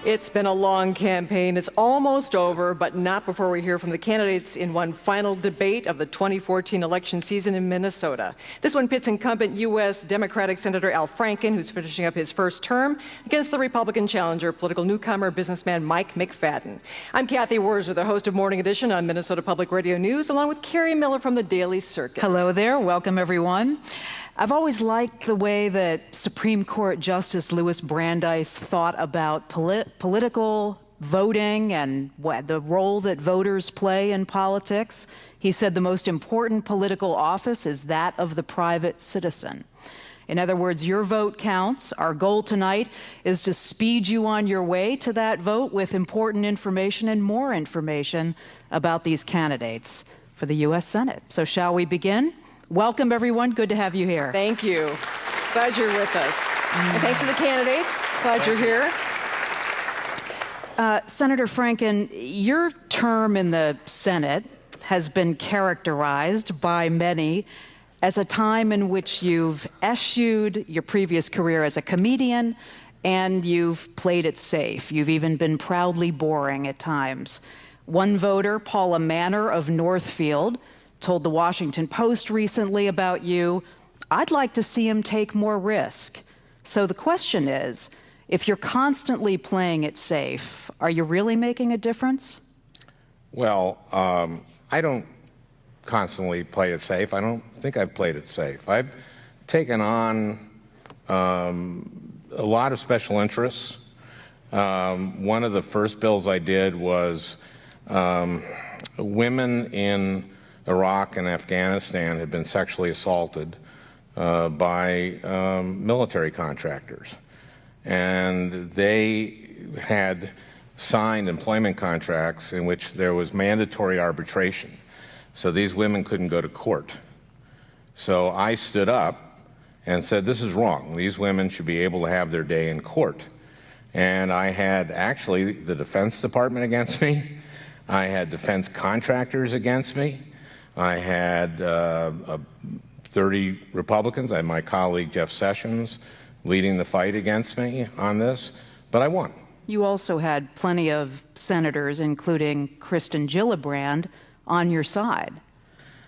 It's been a long campaign. It's almost over, but not before we hear from the candidates in one final debate of the 2014 election season in Minnesota. This one pits incumbent U.S. Democratic Senator Al Franken, who's finishing up his first term, against the Republican challenger, political newcomer, businessman Mike McFadden. I'm Kathy Worzer, the host of Morning Edition on Minnesota Public Radio News, along with Carrie Miller from the Daily Circus. Hello there. Welcome, everyone. I've always liked the way that Supreme Court Justice Louis Brandeis thought about political voting and the role that voters play in politics. He said the most important political office is that of the private citizen. In other words, your vote counts. Our goal tonight is to speed you on your way to that vote with important information and more information about these candidates for the U.S. Senate. So shall we begin? Welcome, everyone. Good to have you here. Thank you. Glad you're with us. And thanks to the candidates. Glad you're here. Senator Franken, your term in the Senate has been characterized by many as a time in which you've eschewed your previous career as a comedian and you've played it safe. You've even been proudly boring at times. One voter, Paula Manor of Northfield, told the Washington Post recently about you, "I'd like to see him take more risk." So the question is, if you're constantly playing it safe, are you really making a difference? Well, I don't constantly play it safe. I don't think I've played it safe. I've taken on a lot of special interests. One of the first bills I did was women in Iraq and Afghanistan had been sexually assaulted by military contractors. And they had signed employment contracts in which there was mandatory arbitration. So these women couldn't go to court. So I stood up and said, this is wrong. These women should be able to have their day in court. And I had actually the Defense Department against me. I had defense contractors against me. I had 30 Republicans. I had my colleague Jeff Sessions leading the fight against me on this, but I won. You also had plenty of senators, including Kristen Gillibrand, on your side.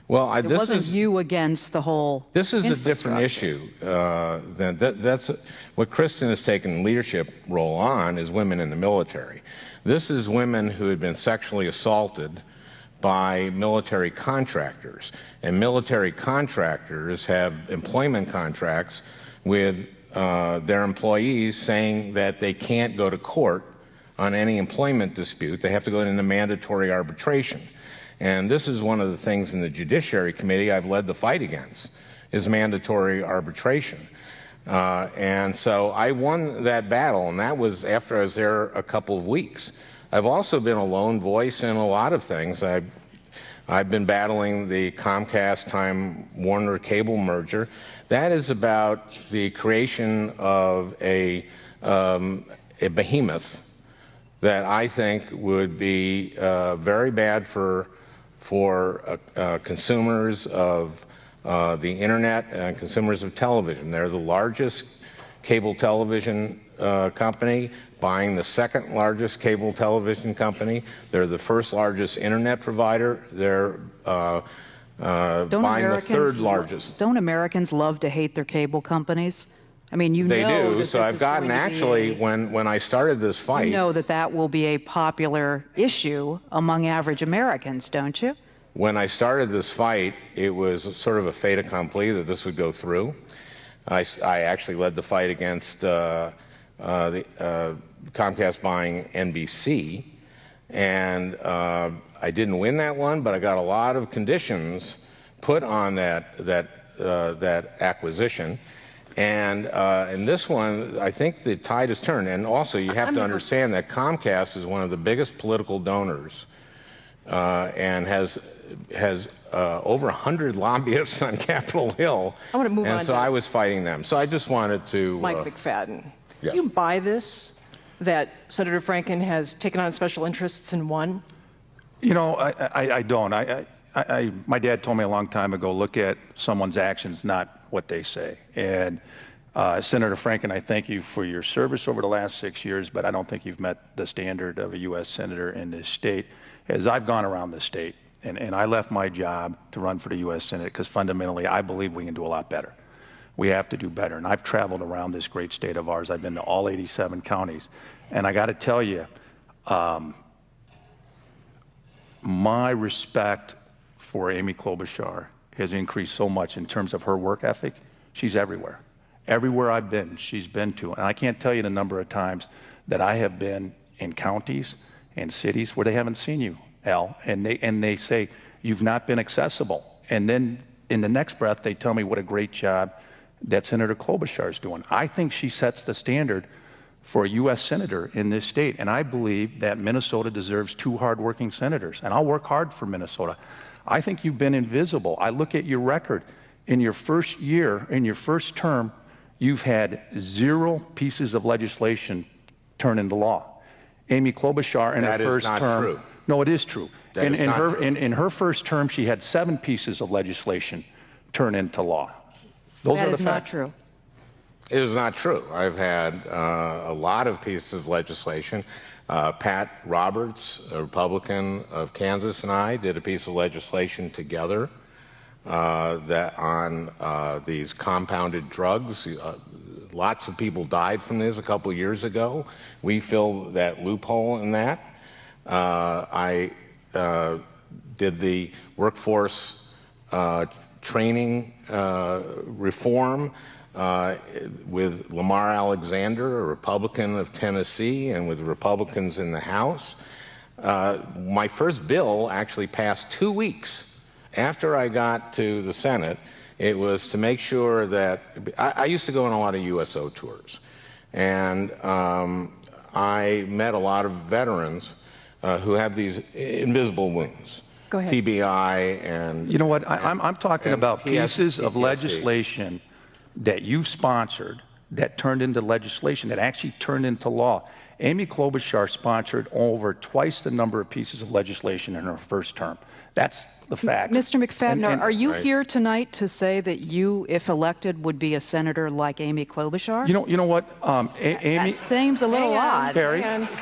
Well, it wasn't you against the whole. This is a different issue. That's what Kristen has taken leadership role on is women in the military. This is women who had been sexually assaulted by military contractors. And military contractors have employment contracts with their employees saying that they can't go to court on any employment dispute. They have to go into mandatory arbitration. And this is one of the things in the Judiciary Committee I've led the fight against, is mandatory arbitration. And so I won that battle, and that was after I was there a couple of weeks. I've also been a lone voice in a lot of things. I've been battling the Comcast Time Warner cable merger. That is about the creation of a behemoth that I think would be very bad for consumers of the internet and consumers of television. They're the largest cable television company, buying the second largest cable television company. They're the first largest internet provider. They're buying the third largest. Don't Americans love to hate their cable companies? I mean, they do. So I've gotten actually, when I started this fight. You know that will be a popular issue among average Americans, don't you? When I started this fight, it was sort of a fait accompli that this would go through. I actually led the fight against Comcast buying NBC, and I didn't win that one, but I got a lot of conditions put on that acquisition. And in this one, I think the tide has turned. And also, you have to understand that Comcast is one of the biggest political donors and has over 100 lobbyists on Capitol Hill. I want to move on. And so I was fighting them. So I just wanted to. Mike McFadden. Yeah. Do you buy this, that Senator Franken has taken on special interests and won? You know, I don't. My dad told me a long time ago, look at someone's actions, not what they say. And Senator Franken, I thank you for your service over the last 6 years, but I don't think you've met the standard of a U.S. Senator in this state. As I've gone around the state, and I left my job to run for the U.S. Senate because fundamentally I believe we can do a lot better. We have to do better. And I've traveled around this great state of ours. I've been to all 87 counties. And I got to tell you, my respect for Amy Klobuchar has increased so much in terms of her work ethic. She's everywhere. Everywhere I've been, she's been to. And I can't tell you the number of times that I have been in counties and cities where they haven't seen you, Al, and they say, you've not been accessible. And then in the next breath, they tell me what a great job that Senator Klobuchar is doing. I think she sets the standard for a U.S. senator in this state, and I believe that Minnesota deserves 2 hardworking senators, and I'll work hard for Minnesota. I think you've been invisible. I look at your record. In your first year, in your first term, you've had 0 pieces of legislation turn into law. Amy Klobuchar in her first term. That is not true. No, it is true. In her first term, she had 7 pieces of legislation turn into law. Those are the facts. That is not true. It is not true. I've had a lot of pieces of legislation. Pat Roberts, a Republican of Kansas, and I did a piece of legislation together that on these compounded drugs. Lots of people died from this a couple years ago. We filled that loophole in that. I did the workforce training reform with Lamar Alexander, a Republican of Tennessee, and with Republicans in the House. My first bill actually passed 2 weeks after I got to the Senate. It was to make sure that I used to go on a lot of USO tours, and I met a lot of veterans who have these invisible wounds. Go ahead. TBI and... You know what? I'm talking about pieces of legislation that you sponsored that turned into legislation, that actually turned into law. Amy Klobuchar sponsored over twice the number of pieces of legislation in her first term. That's the fact. Mr. McFadden, are you here tonight to say that you, if elected, would be a senator like Amy Klobuchar? You know what, Amy? That seems a little odd.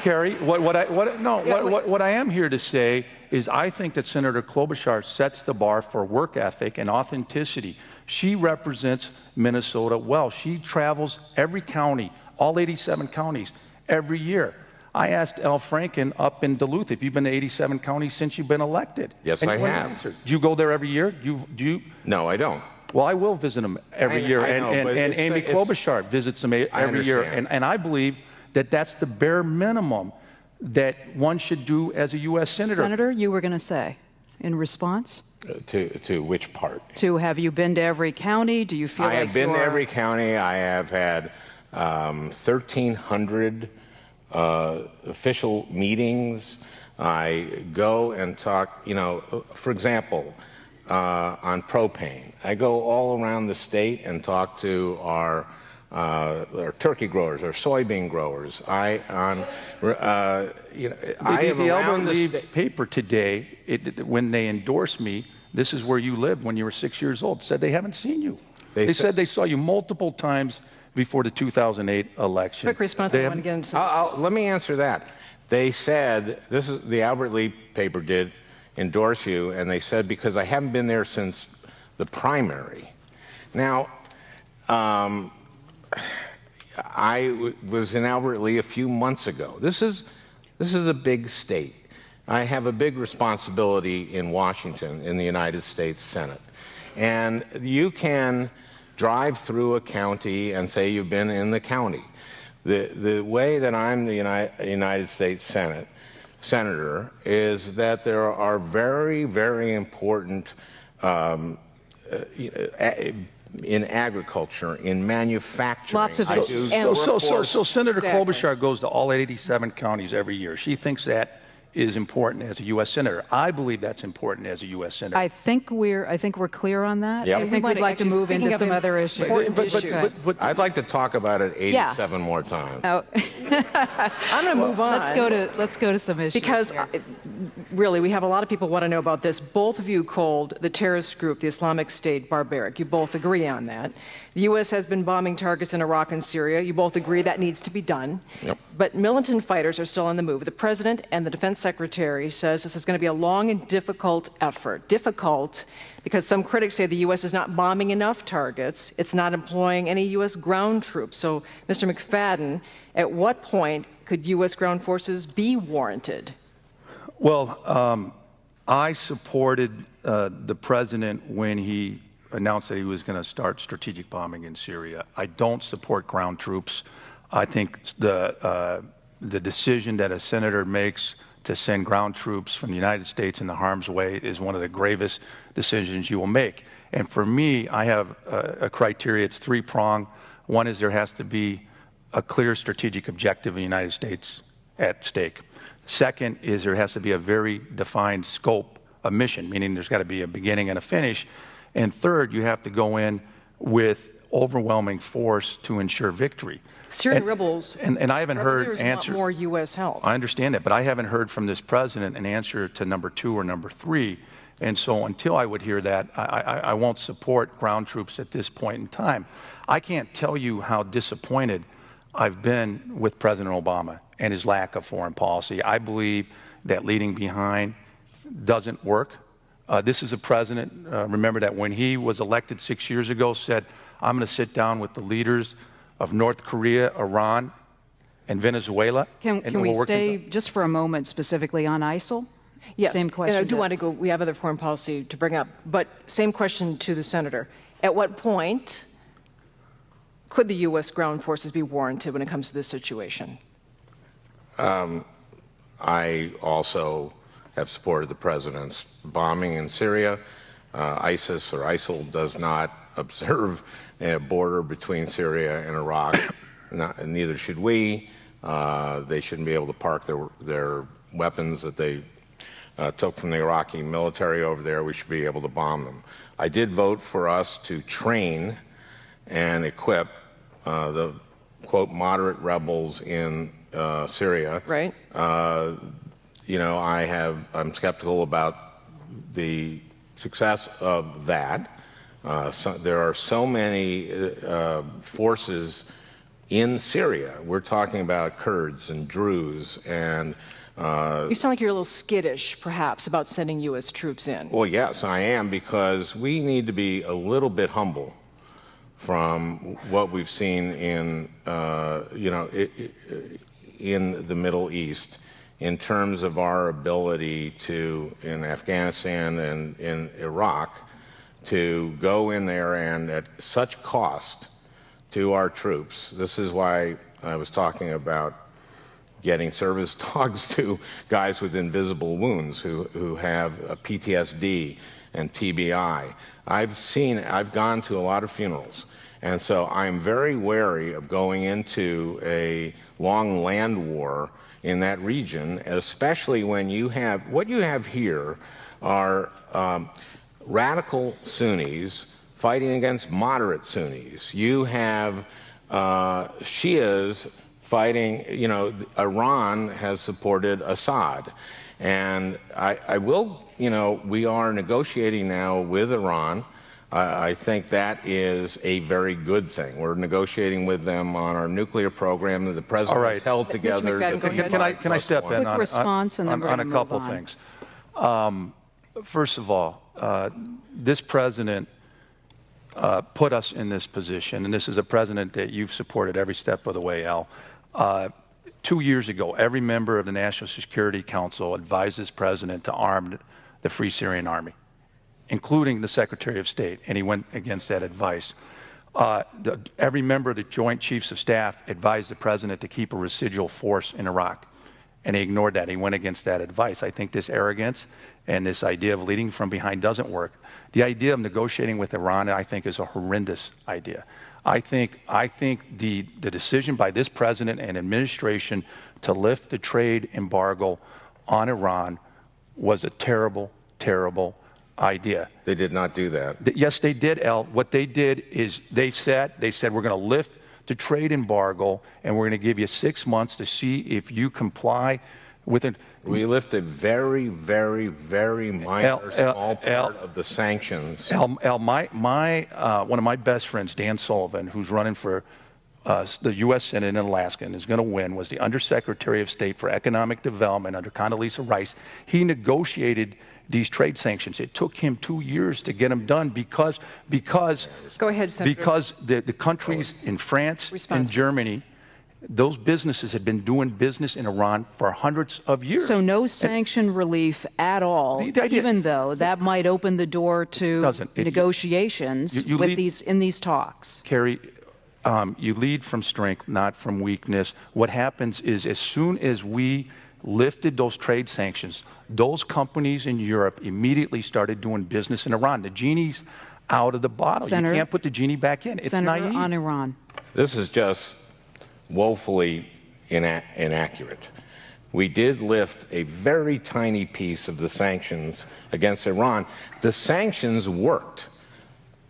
Carrie, what I am here to say is I think that Senator Klobuchar sets the bar for work ethic and authenticity. She represents Minnesota well. She travels every county, all 87 counties, every year. I asked Al Franken up in Duluth if you've been to 87 counties since you've been elected. Yes, I have. Do you go there every year? Do you? No, I don't. Well, I will visit them every year, and Amy Klobuchar visits them every year. And I believe that that's the bare minimum that one should do as a U.S. senator. Senator, you were going to say, in response? To which part? To have you been to every county? Do you feel like I have been to every county. I have had 1,300 official meetings. I go and talk, for example, on propane. I go all around the state and talk to our turkey growers, our soybean growers. The elderly paper today, when they endorsed me, this is where you lived when you were 6 years old, said they haven't seen you. They said they saw you multiple times before the 2008 election. Quick response. I want to get into let me answer that. They said, this is the Albert Lee paper did endorse you, and they said because I haven't been there since the primary. Now, I was in Albert Lee a few months ago. This is a big state. I have a big responsibility in Washington, in the United States Senate. And you can drive through a county and say you've been in the county. The way that I'm the United States Senator is that there are very, very important in agriculture, in manufacturing. Lots of So Senator Klobuchar goes to all 87 counties every year. She thinks that is important as a U.S. Senator. I believe that's important as a U.S. Senator. I think we're clear on that. Yep. I think we'd like to Actually, move into speaking of some other issues. But I'd like to talk about it 87 more times. Oh, I'm going to move on. let's go to some issues. Because here. really, we have a lot of people want to know about this. Both of you called the terrorist group, the Islamic State, barbaric. You both agree on that. The U.S. has been bombing targets in Iraq and Syria. You both agree that needs to be done. Yep. But militant fighters are still on the move. The president and the defense secretary says this is going to be a long and difficult effort. Difficult because some critics say the U.S. is not bombing enough targets. It's not employing any U.S. ground troops. So, Mr. McFadden, at what point could U.S. ground forces be warranted? Well, I supported the president when he announced that he was going to start strategic bombing in Syria. I don't support ground troops. I think the decision that a senator makes to send ground troops from the United States into harm's way is one of the gravest decisions you will make. And for me, I have a criteria. It's three-pronged. One is there has to be a clear strategic objective of the United States at stake. Second is there has to be a very defined scope of mission, meaning there's got to be a beginning and a finish. And third, you have to go in with overwhelming force to ensure victory. Syrian rebels and I haven't heard want more U.S. help. I understand that, but I haven't heard from this president an answer to number 2 or number 3. And so until I would hear that, I won't support ground troops at this point in time. I can't tell you how disappointed I've been with President Obama and his lack of foreign policy. I believe that leading behind doesn't work. This is a president, remember that when he was elected 6 years ago, said, I'm going to sit down with the leaders of North Korea, Iran, and Venezuela. Can we stay just for a moment specifically on ISIL? Yes, same question. And I do want to go, we have other foreign policy to bring up, but same question to the senator. At what point could the U.S. ground forces be warranted when it comes to this situation? I also have supported the president's bombing in Syria. ISIS or ISIL does not observe a border between Syria and Iraq. Neither should we. They shouldn't be able to park their weapons that they took from the Iraqi military over there. We should be able to bomb them. I did vote for us to train and equip the, quote, moderate rebels in Syria. Right. You know, I'm skeptical about the success of that. There are so many forces in Syria. We're talking about Kurds and Druze and... you sound like you're a little skittish, perhaps, about sending U.S. troops in. Well, yes, I am, because we need to be a little bit humble from what we've seen in, you know, in the Middle East in terms of our ability to, in Afghanistan and in Iraq, to go in there and at such cost to our troops. This is why I was talking about getting service dogs to guys with invisible wounds who have PTSD and TBI. I've gone to a lot of funerals, and so I'm very wary of going into a long land war in that region, especially when you have, what you have here are radical Sunnis fighting against moderate Sunnis. You have Shias fighting, you know, Iran has supported Assad. And I will, you know, we are negotiating now with Iran. I think that is a very good thing. We're negotiating with them on our nuclear program that the president has held together. Can I step in on a couple of things? First of all, this president put us in this position, and this is a president that you've supported every step of the way, Al. 2 years ago, every member of the National Security Council advised this president to arm the Free Syrian Army, including the Secretary of State, and he went against that advice. Every member of the Joint Chiefs of Staff advised the president to keep a residual force in Iraq, and he ignored that. He went against that advice. I think this arrogance and this idea of leading from behind doesn't work. The idea of negotiating with Iran, I think, is a horrendous idea. I think the decision by this president and administration to lift the trade embargo on Iran was a terrible, terrible idea. They did not do that. Yes, they did, El. What they did is they said we're going to lift the trade embargo and we're going to give you 6 months to see if you comply with it. We lifted very, very, very minor, small part of the sanctions. El, one of my best friends, Dan Sullivan, who's running for the U.S. Senate in Alaska and is going to win, was the Undersecretary of State for Economic Development under Condoleezza Rice. He negotiated these trade sanctions. It took him 2 years to get them done because Go ahead, Senator. Because the countries in France and Germany, those businesses had been doing business in Iran for hundreds of years. So no sanction relief at all, even though that might open the door to negotiations in these talks. Carrie, you lead from strength, not from weakness. What happens is as soon as we lifted those trade sanctions, those companies in Europe immediately started doing business in Iran. The genie's out of the bottle. Senator, you can't put the genie back in. It's Senator, naive. on Iran. This is just woefully inaccurate. We did lift a very tiny piece of the sanctions against Iran. The sanctions worked.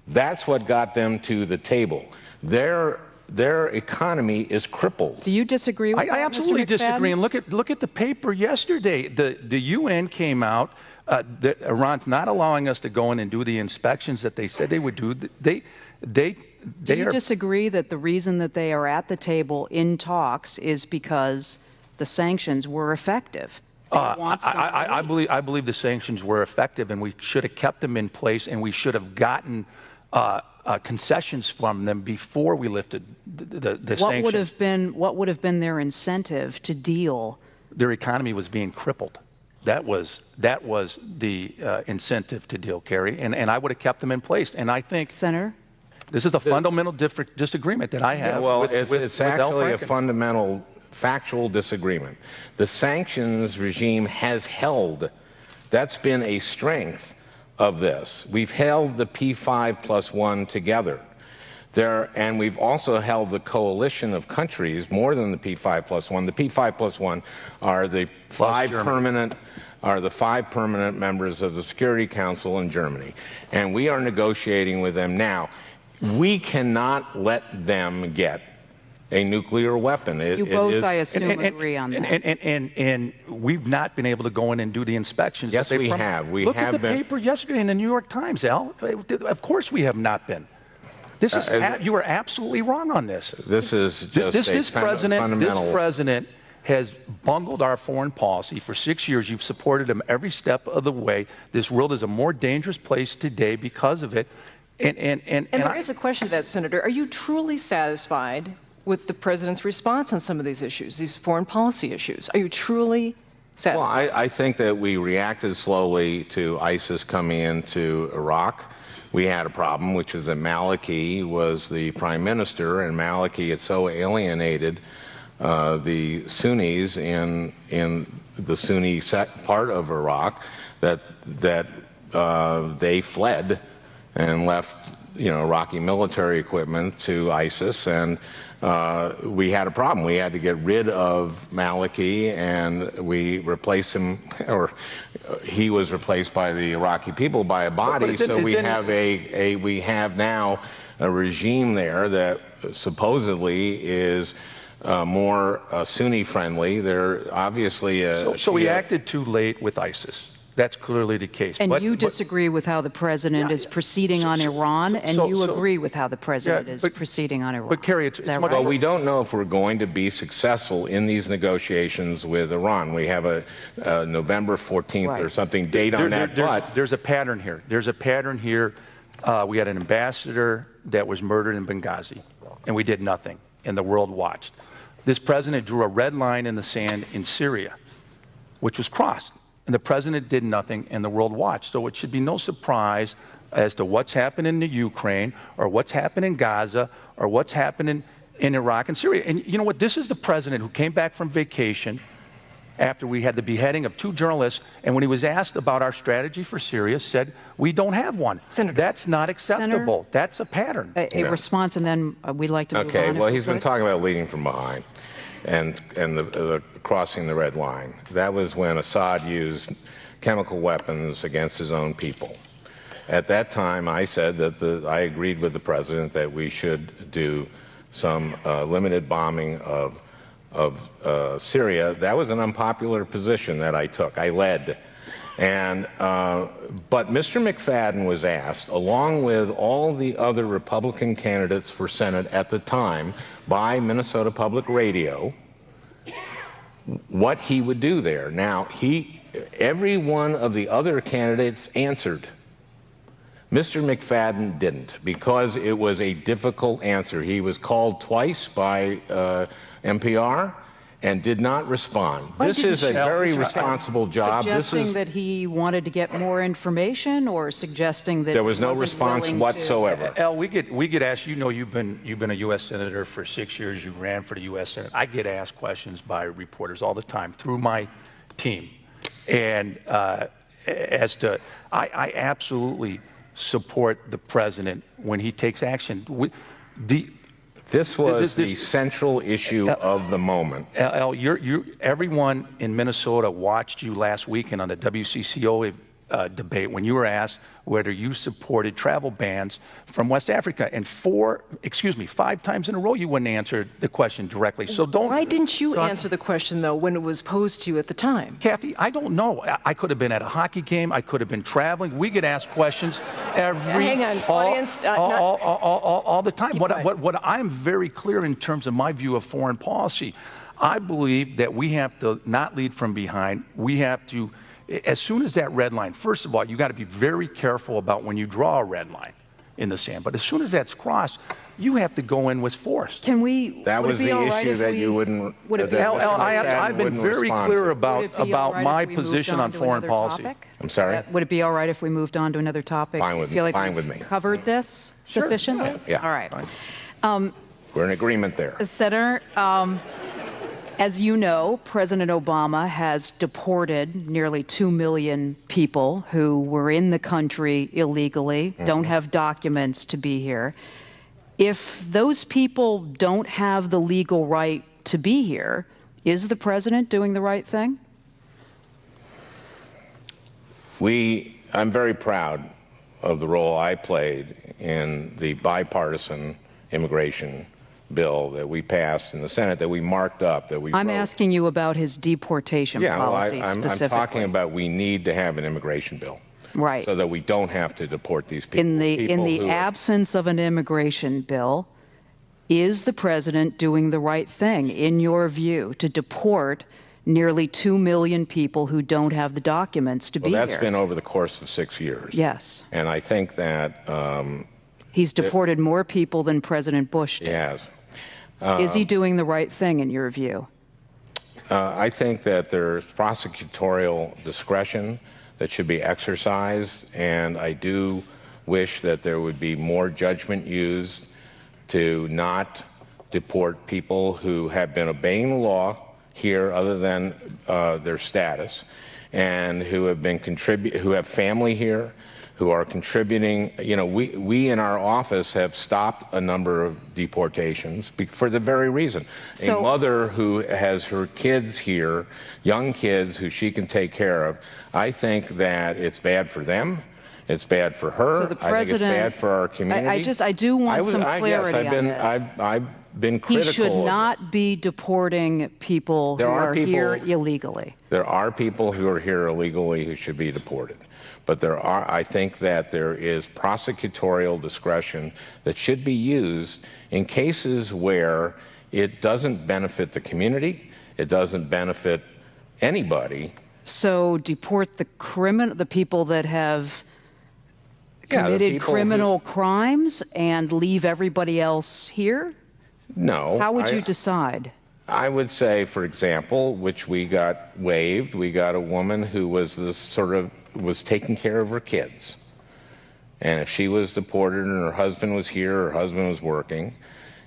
That's what got them to the table. Their economy is crippled. Do you disagree with that, I absolutely Mr. McFadden? disagree. And look at the paper yesterday. The UN came out. Iran's not allowing us to go in and do the inspections that they said they would do. Do you disagree that the reason that they are at the table in talks is because the sanctions were effective? I believe the sanctions were effective, and we should have kept them in place, and we should have gotten concessions from them before we lifted the sanctions. What would have been their incentive to deal? Their economy was being crippled. That was the incentive to deal, Kerry, and I would have kept them in place. And I think, Senator, this is a fundamental disagreement that I have. Well, with it's actually a fundamental factual disagreement. The sanctions regime has held. That's been a strength of this. We've held the P5+1 together. And we've also held the coalition of countries more than the P5+1. The P5+1 are the five permanent members of the Security Council in Germany. And we are negotiating with them now. We cannot let them get a nuclear weapon. You both, I assume, agree on that. And we've not been able to go in and do the inspections. Yes, we have. Look at the paper yesterday in the New York Times, Al. Of course we have not been. This is you are absolutely wrong on this. This is just this president has bungled our foreign policy for 6 years. You've supported him every step of the way. This world is a more dangerous place today because of it. And there is a question to that, Senator. Are you truly satisfied with the president's response on some of these issues, these foreign policy issues? Are you truly satisfied? Well, I think that we reacted slowly to ISIS coming into Iraq. We had a problem, which was that Maliki was the prime minister, and Maliki had so alienated the Sunnis in the Sunni part of Iraq that they fled and left, Iraqi military equipment to ISIS, and we had a problem. We had to get rid of Maliki, and we replaced him, or he was replaced by the Iraqi people by a body. So we have now a regime there that supposedly is more Sunni friendly. They're obviously so we acted too late with ISIS. That's clearly the case. And you disagree with how the president is proceeding on Iran, and you agree with how the president is proceeding on Iran. But Kerry, it's much well, we don't know if we're going to be successful in these negotiations with Iran. We have a November 14th or something date on that. But there's a pattern here. There's a pattern here. We had an ambassador that was murdered in Benghazi, and we did nothing, and the world watched. This president drew a red line in the sand in Syria, which was crossed. And the president did nothing, and the world watched. So it should be no surprise as to what's happened in the Ukraine, or what's happened in Gaza, or what's happening in Iraq and Syria. And you know what? This is the president who came back from vacation after we had the beheading of 2 journalists, and when he was asked about our strategy for Syria, said, we don't have one. Senator, that's not acceptable. That's a pattern. A response, and then we'd like to move on. Okay, well, he's been talking about leading from behind. the crossing the red line. That was when Assad used chemical weapons against his own people. At that time, I said that I agreed with the president that we should do some limited bombing of Syria. That was an unpopular position that I took. I led. But Mr. McFadden was asked, along with all the other Republican candidates for Senate at the time, by Minnesota Public Radio, what he would do there. Now, every one of the other candidates answered. Mr. McFadden didn't, because it was a difficult answer. He was called twice by NPR and did not respond. This is a very responsible job. Suggesting that he wanted to get more information, or suggesting that there was no response whatsoever. Al, we get asked. You know, you've been a U.S. senator for 6 years. You ran for the U.S. Senate. I get asked questions by reporters all the time through my team, and as to I absolutely support the president when he takes action. This was the central issue of the moment. Al, everyone in Minnesota watched you last weekend on the WCCO debate when you were asked whether you supported travel bans from West Africa. And 5 times in a row you wouldn't answer the question directly. So don't. Why didn't you answer the question, though, when it was posed to you at the time? Kathy, I don't know. I could have been at a hockey game. I could have been traveling. We get asked questions all the time. What I'm very clear in terms of my view of foreign policy, I believe that we have to not lead from behind. We have to, as soon as that red line, first of all, you got to be very careful about when you draw a red line in the sand. But as soon as that's crossed, you have to go in with force. Can we? That was the issue that you wouldn't. I've been very clear about my position on foreign policy. I'm sorry? Would it be all right if we moved on to another topic? Fine with me. Covered this sufficiently? Yeah. All right. We're in agreement there. Senator, as you know, President Obama has deported nearly 2 million people who were in the country illegally, don't have documents to be here. If those people don't have the legal right to be here, is the president doing the right thing? I'm very proud of the role I played in the bipartisan immigration bill that we passed in the Senate, that we marked up, that we I'm asking you about his deportation policy specifically. I'm talking about we need to have an immigration bill. Right. So that we don't have to deport these people. In the absence of an immigration bill, is the president doing the right thing, in your view, to deport nearly 2 million people who don't have the documents to be here? Well, that's been over the course of 6 years. Yes. And I think that he's deported more people than President Bush did. Yes. Is he doing the right thing, in your view? I think that there's prosecutorial discretion that should be exercised, and I do wish that there would be more judgment used to not deport people who have been obeying the law here other than their status, and who have family here, who are contributing. You know, we in our office have stopped a number of deportations for the very reason. A mother who has her kids here, young kids who she can take care of, I think that it's bad for them. It's bad for her. So the president, I think it's bad for our community. I do want some clarity on this. I've been critical. He should not be deporting people who are here illegally. There are people who are here illegally who should be deported. But I think that there is prosecutorial discretion that should be used in cases where it doesn't benefit the community, it doesn't benefit anybody. So deport the people that have committed criminal crimes and leave everybody else here? No. How would you decide? I would say, for example, which we got waived, we got a woman who was was taking care of her kids. And if she was deported and her husband was here, her husband was working,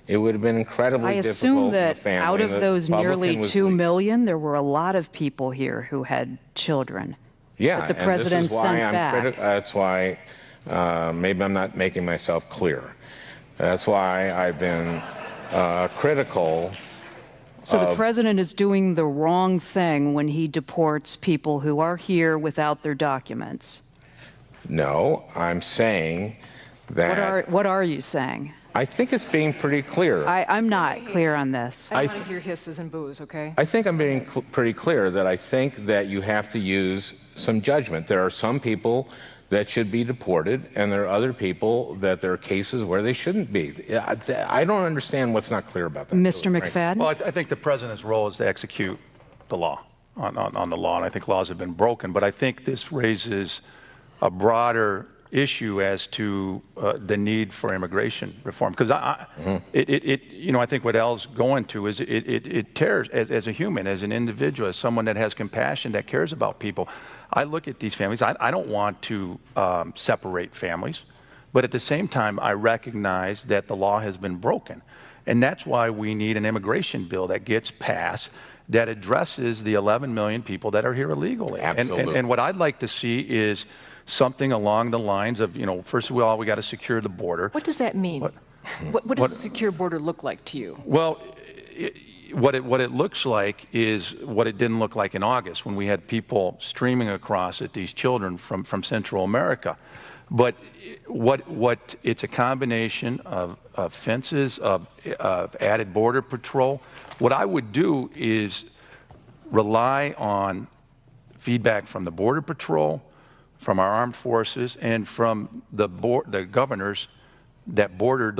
it would have been incredibly difficult. I assume that out of those nearly 2 million, there were a lot of people here who had children. Yeah, that the president sent back. That's why maybe I'm not making myself clear. That's why I've been critical So the president is doing the wrong thing when he deports people who are here without their documents. No, I'm saying that... What are you saying? I think it's being pretty clear. I'm not clear on this. I want to hear hisses and boos, okay? I think I'm being pretty clear that I think that you have to use some judgment. There are some people that should be deported, and there are other people that there are cases where they shouldn't be. I don't understand what's not clear about that. Mr. McFadden? Well, I think the president's role is to execute the law, on the law, and I think laws have been broken. But I think this raises a broader issue as to the need for immigration reform, because I think what Al's going to is it tears as a human, as an individual, as someone that has compassion, that cares about people. I look at these families. I don't want to separate families, but at the same time, I recognize that the law has been broken, and that's why we need an immigration bill that gets passed that addresses the 11 million people that are here illegally. Absolutely. And what I'd like to see is something along the lines of, first of all, we got to secure the border. What does that mean? What does a secure border look like to you? Well, what it looks like is what it didn't look like in August when we had people streaming across at these children from Central America. But what it's a combination of fences, of added border patrol. What I would do is rely on feedback from the Border Patrol, from our armed forces, and from the governors that border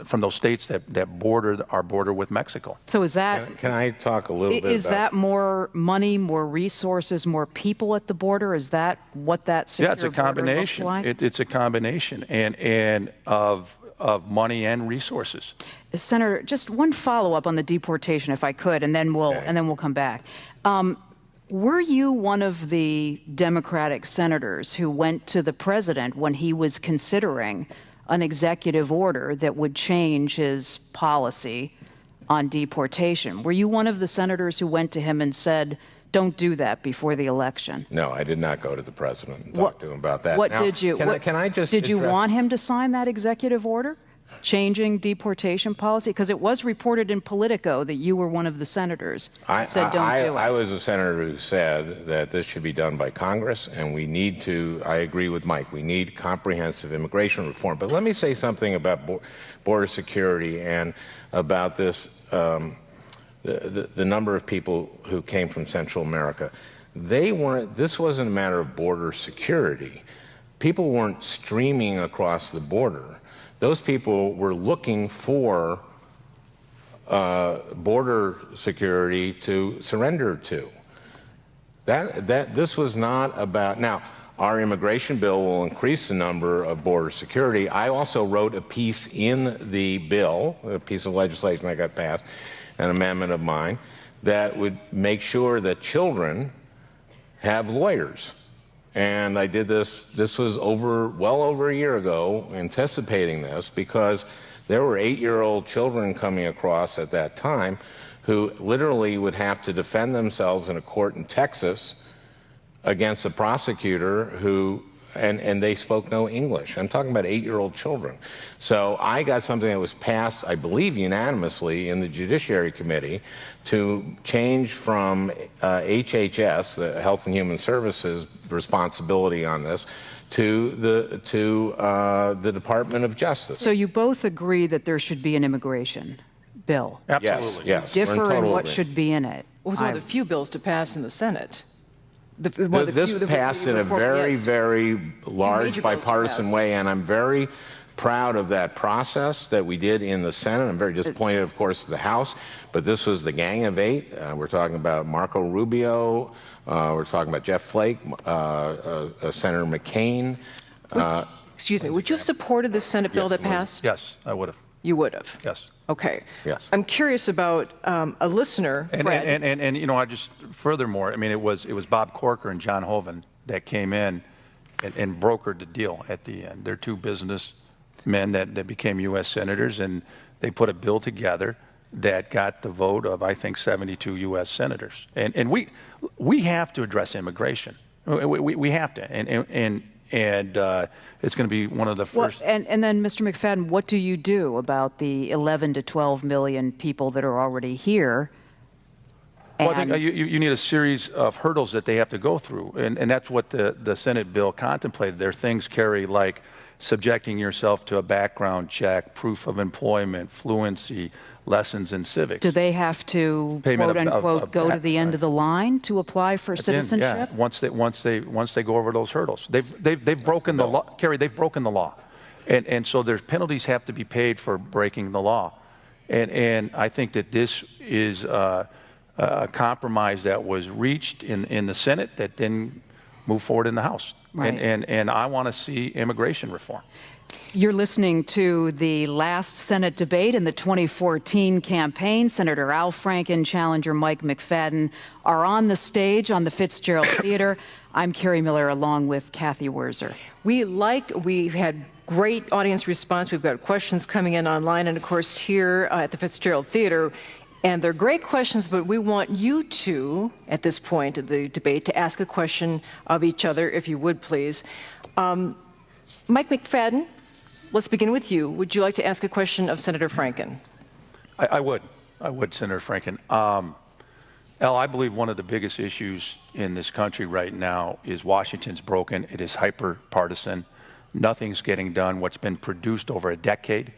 from those states that border our border with Mexico. So is that... Can I talk a little bit Is that more money, more resources, more people at the border? Is that what that secure border looks like? It's a combination and of money and resources. Senator, just one follow-up on the deportation, if I could, and then we'll come back. Were you one of the Democratic senators who went to the president when he was considering an executive order that would change his policy on deportation? Were you one of the senators who went to him and said, don't do that before the election? No, I did not go to the president and talk to him about that. What Now, did you... Did you want him to sign that executive order, changing deportation policy? Because it was reported in Politico that you were one of the senators who said don't do it. I was a senator who said that this should be done by Congress, and we need to, I agree with Mike, we need comprehensive immigration reform. But let me say something about border security and about this, the number of people who came from Central America. This wasn't a matter of border security. People weren't streaming across the border. Those people were looking for border security to surrender to. This was not about... Now, our immigration bill will increase the number of border security. I also wrote a piece in the bill, a piece of legislation that got passed, an amendment of mine, that would make sure that children have lawyers. And I did this was well over a year ago, anticipating this, because there were 8-year-old children coming across at that time who literally would have to defend themselves in a court in Texas against a prosecutor who, and they spoke no English. I'm talking about 8-year-old children. So I got something that was passed, I believe, unanimously in the Judiciary Committee to change from HHS, the Health and Human Services responsibility on this, to the Department of Justice. So you both agree that there should be an immigration bill? Absolutely. Yes. Differ in what should be in it? It was one of the few bills to pass in the Senate. This passed in a very large bipartisan way, and I'm very proud of that process that we did in the Senate. I'm very disappointed, of course, in the House, but this was the Gang of Eight. We're talking about Marco Rubio, we're talking about Jeff Flake, Senator McCain. Excuse me, would you have supported the Senate bill that passed? Yes, I would have. You would have? Yes. Okay. Yes. I'm curious about a listener, Fred. And I just, furthermore, I mean, it was Bob Corker and John Hoeven that came in and brokered the deal at the end. They're two businessmen that became U.S. senators, and they put a bill together that got the vote of, I think, 72 U.S. senators. And we have to address immigration. We have to. And it's going to be one of the first. Well, and then, Mr. McFadden, what do you do about the 11 to 12 million people that are already here? Well, I think you need a series of hurdles that they have to go through, and that's what the Senate bill contemplated. There are things, Kerry, like subjecting yourself to a background check, proof of employment, fluency, lessons in civics. Do they have to, quote unquote, go to the end of the line to apply for citizenship? Yeah, once they go over those hurdles, they've broken the law, Kerry. They've broken the law, and so there's penalties have to be paid for breaking the law, and I think that this is a compromise that was reached in the Senate that then moved forward in the House. Right. And I want to see immigration reform. You're listening to the last Senate debate in the 2014 campaign. Senator Al Franken, challenger Mike McFadden are on the stage on the Fitzgerald Theater. I'm Carrie Miller along with Kathy Wurzer. We've had great audience response. We've got questions coming in online and, of course, here at the Fitzgerald Theater. And they're great questions, but we want you two, at this point of the debate, to ask a question of each other, if you would, please. Mike McFadden, let's begin with you. Would you like to ask a question of Senator Franken? I would, Senator Franken. Al, I believe one of the biggest issues in this country right now is Washington's broken. It is hyper-partisan. Nothing's getting done. What's been produced over a decade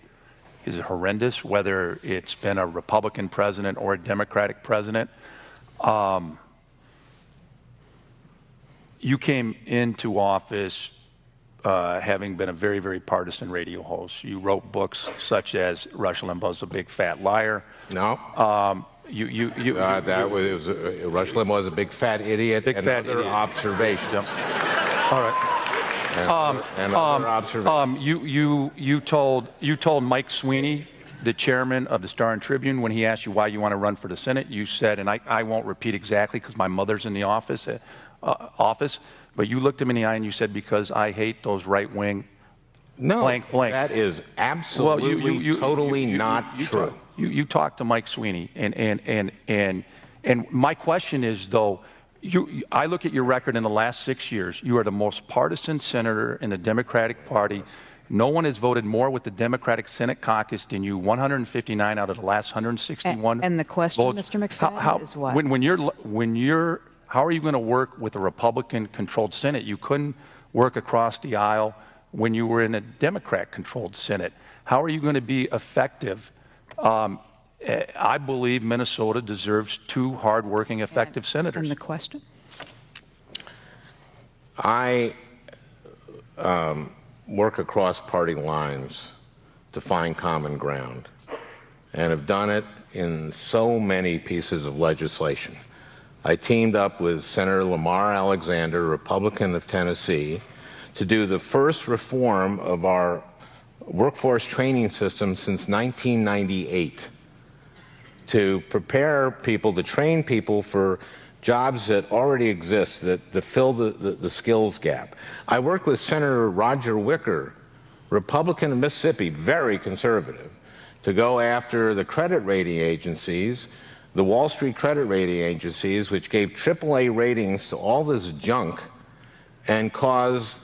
is horrendous, whether it's been a Republican president or a Democratic president. You came into office having been a very, very partisan radio host. You wrote books such as Rush Limbaugh's A Big Fat Liar. No. Rush Limbaugh was a big fat idiot. Big fat other idiot. Observations. Yep. All right. And other observations. You told Mike Sweeney, the chairman of the Star and Tribune, when he asked you why you want to run for the Senate, you said, and I won't repeat exactly because my mother's in the office, but you looked him in the eye and you said, because I hate those right-wing blank. That is absolutely, totally not true. You talked to Mike Sweeney, and my question is, though, I look at your record in the last 6 years. You are the most partisan senator in the Democratic Party. No one has voted more with the Democratic Senate caucus than you, 159 out of the last 161 And the question, votes. Mr. McFadden, is what? How are you going to work with a Republican-controlled Senate? You couldn't work across the aisle when you were in a Democrat-controlled Senate. How are you going to be effective? I believe Minnesota deserves two hard-working, effective senators. And the question? I work across party lines to find common ground and have done it in so many pieces of legislation. I teamed up with Senator Lamar Alexander, Republican of Tennessee, to do the first reform of our workforce training system since 1998. To prepare people, to train people for jobs that already exist, that fill the skills gap. I worked with Senator Roger Wicker, Republican of Mississippi, very conservative, to go after the credit rating agencies, the Wall Street credit rating agencies, which gave AAA ratings to all this junk and caused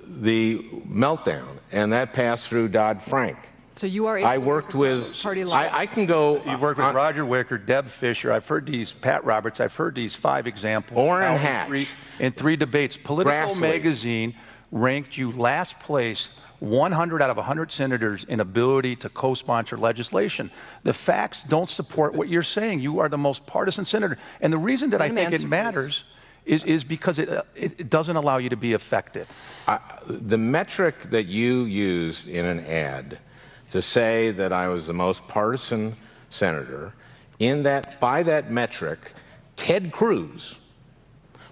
the meltdown. And that passed through Dodd-Frank. So you are. I worked with. I can go. You've worked with Roger Wicker, Deb Fisher. I've heard these. Pat Roberts. I've heard these 5 examples. Orrin Hatch. In 3 debates. Political Magazine ranked you last place, 100 out of 100 senators in ability to co-sponsor legislation. The facts don't support what you're saying. You are the most partisan senator, and the reason that I think it matters is because it doesn't allow you to be effective. The metric that you used in an ad to say that I was the most partisan senator, by that metric, Ted Cruz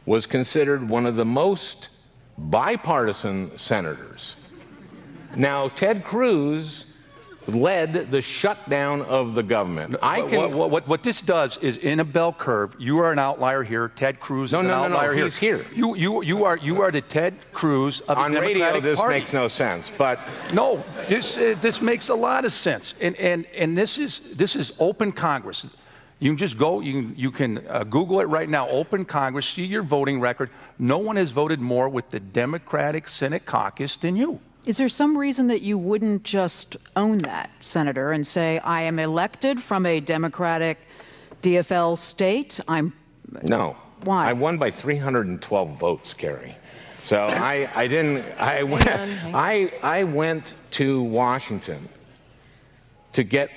was considered one of the most bipartisan senators. Now, Ted Cruz led the shutdown of the government. What this does is, in a bell curve, you are an outlier here. Ted Cruz is an outlier here. He's here. You are the Ted Cruz of the Democratic Party. On radio, this makes no sense, but no, this makes a lot of sense. And this is open Congress. You can just go, you can Google it right now, open Congress, see your voting record. No one has voted more with the Democratic Senate caucus than you. Is there some reason that you wouldn't just own that, Senator, and say, I am elected from a Democratic DFL state? No. Why? I won by 312 votes, Carrie. So I went to Washington to get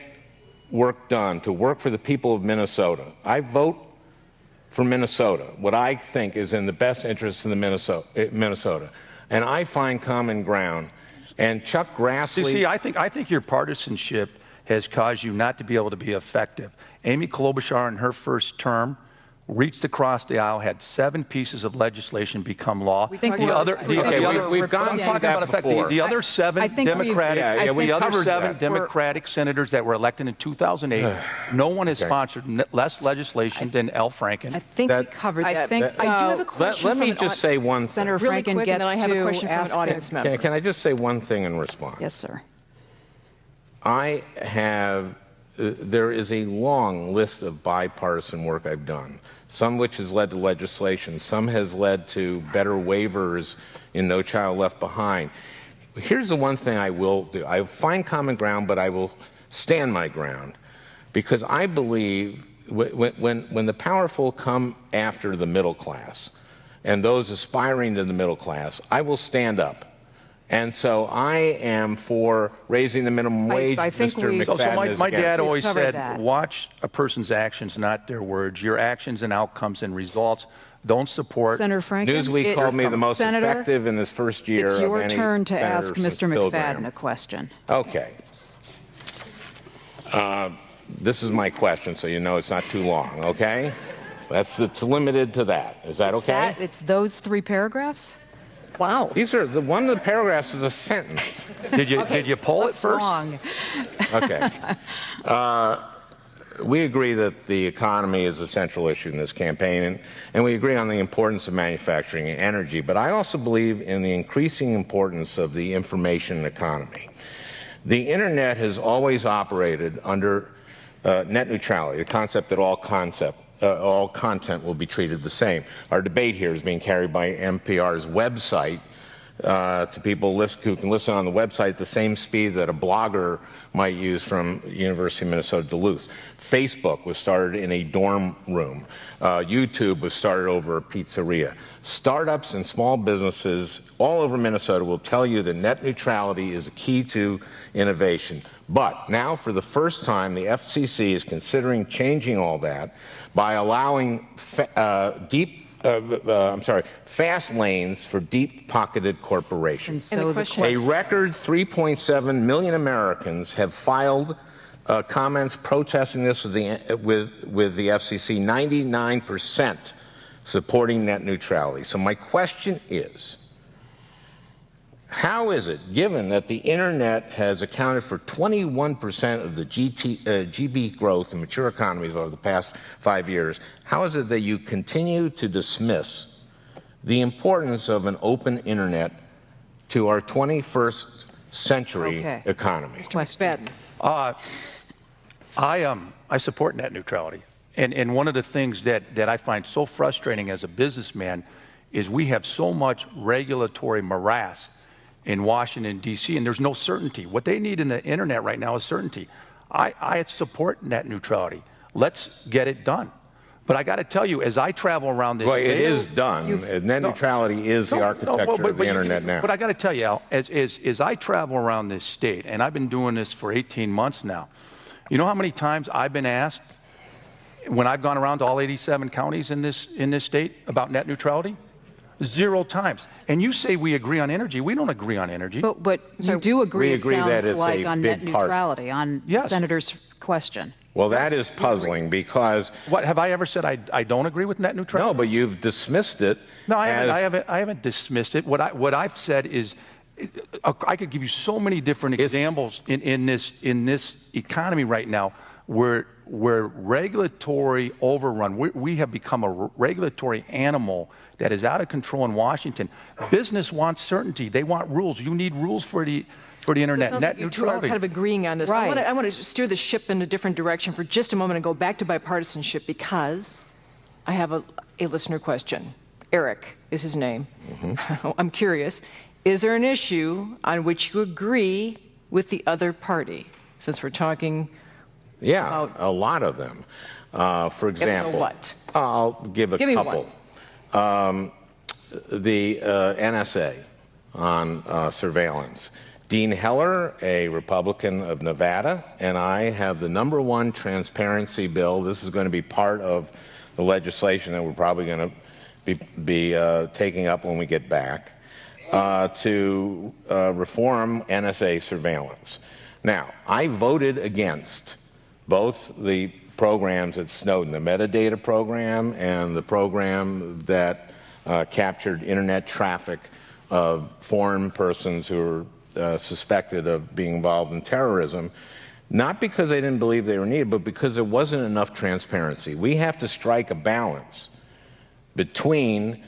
work done, to work for the people of Minnesota. I vote for Minnesota, what I think is in the best interest of the Minnesota. And I find common ground. And Chuck Grassley... See, I think your partisanship has caused you not to be able to be effective. Amy Klobuchar, in her first term, reached across the aisle, had 7 pieces of legislation become law. We've gone through that before. The other 7 Democratic senators that were elected in 2008, no one has sponsored less legislation than Al Franken. I think we covered that. I do have a question. Let me just say one thing. Senator Really Franken quick, and gets then I have a question from an ask audience member. Can I just say one thing in response? Yes, sir. There is a long list of bipartisan work I've done, some which has led to legislation, some has led to better waivers in No Child Left Behind. Here's the one thing I will do. I find common ground, but I will stand my ground, because I believe when the powerful come after the middle class and those aspiring to the middle class, I will stand up. And so I am for raising the minimum wage. I think Mr. McFadden So my dad always said, that. watch a person's actions, not their words. Your actions and outcomes and results don't support. Senator Franken, Newsweek called me the most effective in this first year it's of your any turn to ask senator Mr. since Phil McFadden Gramm. a question. Okay. This is my question, so you know it's not too long, okay? It's limited to that. Is that okay? It's those 3 paragraphs? Wow. These are one of the paragraphs is a sentence. Did you poll it first? Long. Okay. We agree that the economy is a central issue in this campaign, and we agree on the importance of manufacturing and energy, but I also believe in the increasing importance of the information economy. The internet has always operated under net neutrality, the concept that all content will be treated the same. Our debate here is being carried by NPR's website to people who can listen on the website at the same speed that a blogger might use from University of Minnesota Duluth. Facebook was started in a dorm room. YouTube was started over a pizzeria. Startups and small businesses all over Minnesota will tell you that net neutrality is a key to innovation. But now, for the first time, the FCC is considering changing all that by allowing fast lanes for deep-pocketed corporations. And so A record 3.7 million Americans have filed comments protesting this with the FCC, 99% supporting net neutrality. So my question is, how is it, given that the internet has accounted for 21% of the GB growth in mature economies over the past 5 years, how is it that you continue to dismiss the importance of an open internet to our 21st century economy? Mr. McFadden. I support net neutrality. And one of the things that I find so frustrating as a businessman is we have so much regulatory morass in Washington, D.C., and there's no certainty. What they need in the internet right now is certainty. I support net neutrality. Let's get it done. But I got to tell you, as I travel around this state... Well, it is done. Net neutrality is the architecture of the internet now. But I got to tell you, Al, as I travel around this state, and I've been doing this for 18 months now, you know how many times I've been asked, when I've gone around to all 87 counties in this state, about net neutrality? 0 times. And you say we agree on energy. We don't agree on energy. But you do agree, it sounds that it's like, on net neutrality, on Yes. Senator's question. Well, that is puzzling because... What, have I ever said I don't agree with net neutrality? No, but you've dismissed it. No, I haven't dismissed it. What I've said is, I could give you so many different examples in this economy right now where regulatory overrun, we have become a regulatory animal that is out of control in Washington. Business wants certainty. They want rules. You need rules for the internet. So it sounds Net like you two are neutrality. kind of agreeing on this. Right. I want to steer the ship in a different direction for just a moment and go back to bipartisanship, because I have a listener question. Eric is his name. I'm curious, is there an issue on which you agree with the other party, since we're talking Yeah, a lot of them. For example, so what? I'll give a Give me couple. The NSA on surveillance. Dean Heller, a Republican of Nevada, and I have the #1 transparency bill. This is going to be part of the legislation that we're probably going to be taking up when we get back to reform NSA surveillance. Now, I voted against both the programs at Snowden, the metadata program and the program that captured internet traffic of foreign persons who were suspected of being involved in terrorism, not because they didn't believe they were needed, but because there wasn't enough transparency. We have to strike a balance between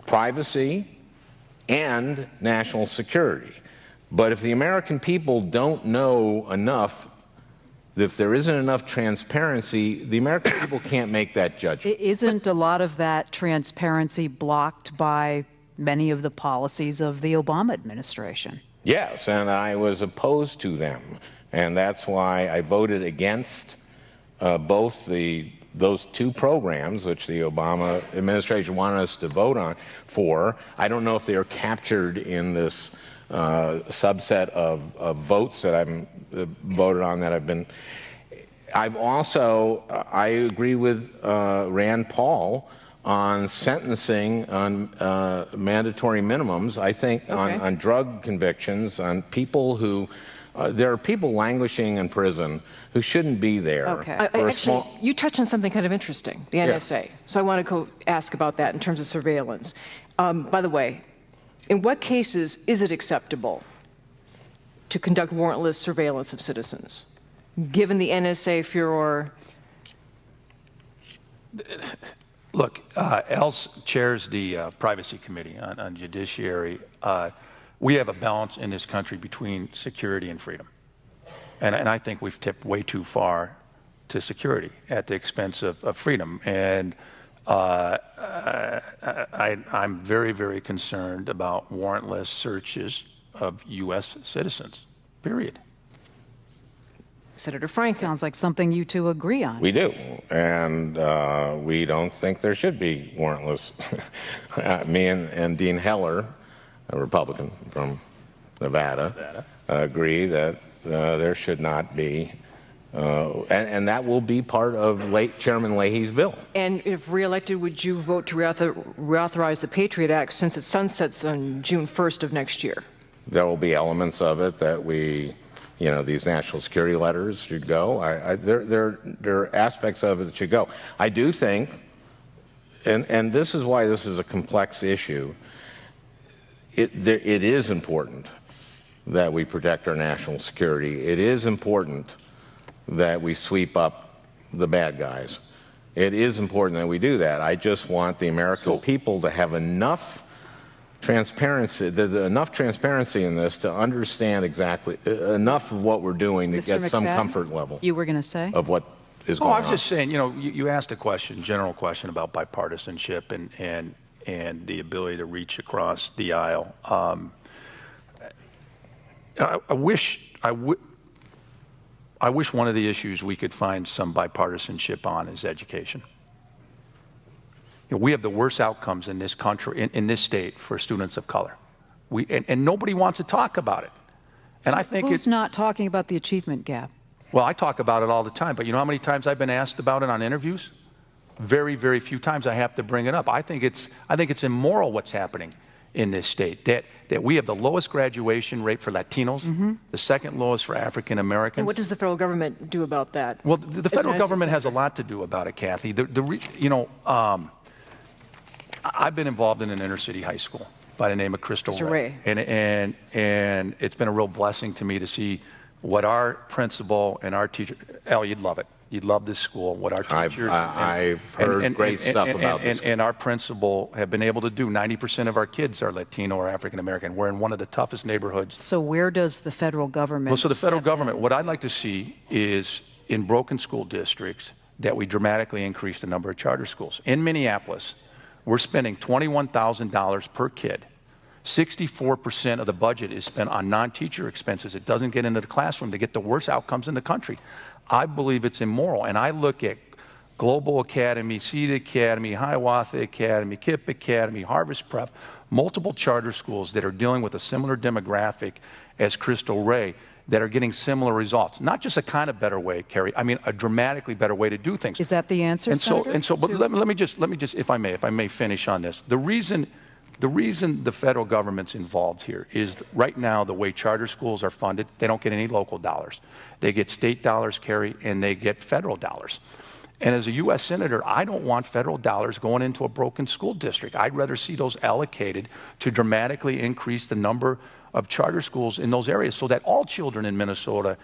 privacy and national security. But if the American people don't know enough, if there isn't enough transparency, the American people can't make that judgment. Isn't a lot of that transparency blocked by many of the policies of the Obama administration? Yes, and I was opposed to them. And that's why I voted against both those two programs, which the Obama administration wanted us to vote on for. I don't know if they are captured in this subset of votes that I've voted on that I've also, I agree with Rand Paul on sentencing on mandatory minimums. I think on drug convictions, on people who, there are people languishing in prison who shouldn't be there. Okay. Actually, you touched on something kind of interesting, the NSA. Yeah. So I want to ask about that in terms of surveillance. By the way, in what cases is it acceptable to conduct warrantless surveillance of citizens, given the NSA furor? Look, Else chairs the Privacy Committee on Judiciary. We have a balance in this country between security and freedom. And I think we've tipped way too far to security at the expense of freedom. And I'm very, very concerned about warrantless searches of U.S. citizens, period. Senator Franken. Sounds like something you two agree on. We do, and we don't think there should be warrantless. Me and Dean Heller, a Republican from Nevada, agree that there should not be, and that will be part of Chairman Leahy's bill. And if reelected, would you vote to reauthorize the Patriot Act since it sunsets on June 1st of next year? There will be elements of it that these national security letters should go. There are aspects of it that should go. I do think, and this is why this is a complex issue, it is important that we protect our national security. It is important that we sweep up the bad guys. It is important that we do that. I just want the American people to have enough transparency. There's enough transparency in this to understand exactly enough of what we're doing to Mr. get some McFadden, comfort level. You were going to say? Of what is going on. I was just saying, you asked a question, general question about bipartisanship and the ability to reach across the aisle. I wish one of the issues we could find some bipartisanship on is education. We have the worst outcomes in this country, in this state, for students of color. And nobody wants to talk about it. And I think Who's not talking about the achievement gap? Well, I talk about it all the time, but you know how many times I've been asked about it on interviews? Very, very few times I have to bring it up. I think it's immoral what's happening in this state, that we have the lowest graduation rate for Latinos, the second lowest for African Americans. And what does the federal government do about that? Well, the federal government has a lot to do about it, Kathy. I've been involved in an inner city high school by the name of Crystal Ray. And it's been a real blessing to me to see what our principal and our teacher, Elle, you'd love it. You'd love this school. What our teachers I've heard great stuff about this school. And our principal have been able to do. 90% of our kids are Latino or African American. We're in one of the toughest neighborhoods. So where does the federal government Well, so the federal step government, in? what I'd like to see is in broken school districts that we dramatically increase the number of charter schools. In Minneapolis, we're spending $21,000 per kid. 64% of the budget is spent on non-teacher expenses. It doesn't get into the classroom to get the worst outcomes in the country. I believe it's immoral. And I look at Global Academy, Seed Academy, Hiawatha Academy, KIPP Academy, Harvest Prep, multiple charter schools that are dealing with a similar demographic as Crystal Ray that are getting similar results. Not just a kind of better way, Carrie, I mean a dramatically better way to do things. Is that the answer, Senator? But let me just, if I may finish on this. The reason the federal government's involved here is right now the way charter schools are funded, they don't get any local dollars. They get state dollars, Carrie, and they get federal dollars. And as a U.S. Senator, I don't want federal dollars going into a broken school district. I'd rather see those allocated to dramatically increase the number of charter schools in those areas so that all children in Minnesota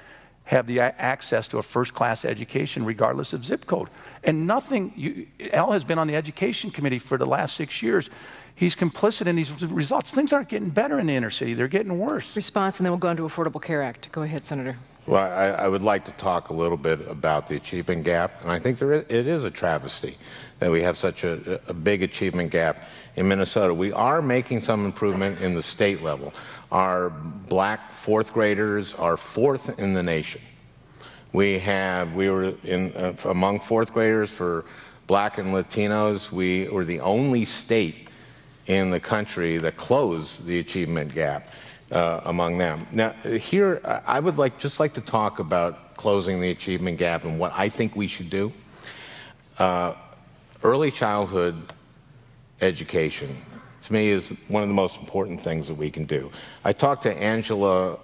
have the access to a first-class education regardless of zip code. And Al has been on the education committee for the last 6 years. He's complicit in these results. Things aren't getting better in the inner city. They're getting worse. Response, and then we'll go on to Affordable Care Act. Go ahead, Senator. Well, I would like to talk a little bit about the achievement gap, and I think it is a travesty that we have such a big achievement gap in Minnesota. We are making some improvement in the state level. Our black fourth graders are fourth in the nation. We were among fourth graders for black and Latinos. We were the only state in the country that closed the achievement gap among them. Now, here I would just like to talk about closing the achievement gap and what I think we should do. Early childhood education, to me, is one of the most important things that we can do. I talked to Angela